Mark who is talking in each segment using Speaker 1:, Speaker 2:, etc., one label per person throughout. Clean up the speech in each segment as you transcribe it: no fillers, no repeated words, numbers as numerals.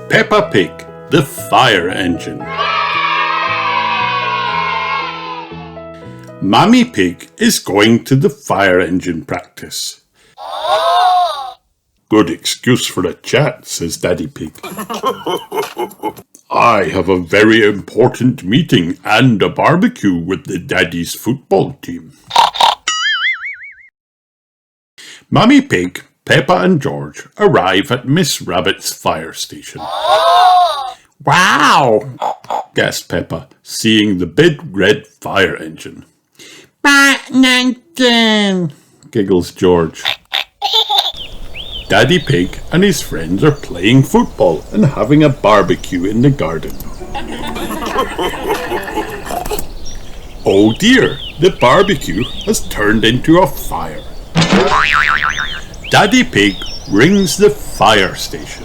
Speaker 1: Peppa Pig, the fire engine. Mummy Pig is going to the fire engine practice. Good excuse for a chat, says Daddy Pig. I have a very important meeting and a barbecue with the Daddy's football team. Mummy Pig, Peppa and George arrive at Miss Rabbit's fire station. Wow! gasped Peppa, seeing the big red fire engine. Badminton! giggles George. Daddy Pig and his friends are playing football and having a barbecue in the garden. Oh dear, the barbecue has turned into a fire. Daddy Pig rings the fire station.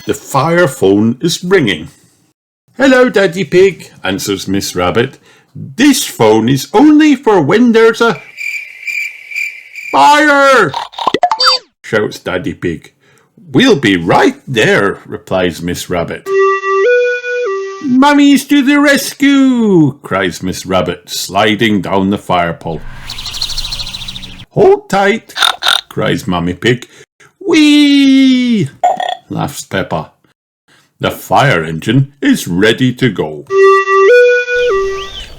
Speaker 1: The fire phone is ringing. Hello, Daddy Pig, answers Miss Rabbit. This phone is only for when there's a fire! shouts Daddy Pig. We'll be right there, replies Miss Rabbit. Mummy's to the rescue, cries Miss Rabbit, sliding down the fire pole. Hold tight, cries Mummy Pig. Whee! laughs Peppa. The fire engine is ready to go.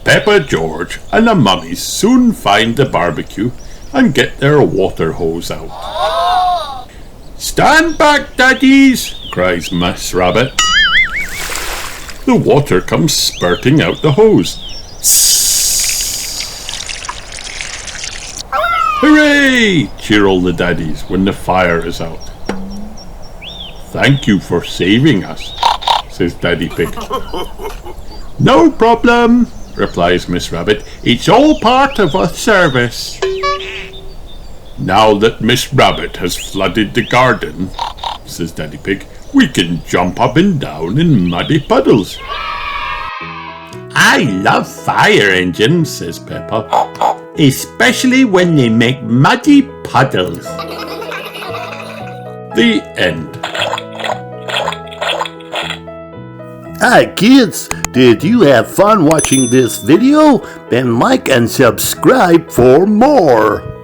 Speaker 1: Peppa, George and the mummies soon find the barbecue and get their water hose out. Stand back, daddies, cries Miss Rabbit. The water comes spurting out the hose. Hooray! cheer all the daddies when the fire is out. Thank you for saving us, says Daddy Pig. No problem, replies Miss Rabbit. It's all part of a service. Now that Miss Rabbit has flooded the garden, says Daddy Pig, we can jump up and down in muddy puddles. I love fire engines, says Peppa, especially when they make muddy puddles. The end.
Speaker 2: Hi kids, did you have fun watching this video? Then like and subscribe for more.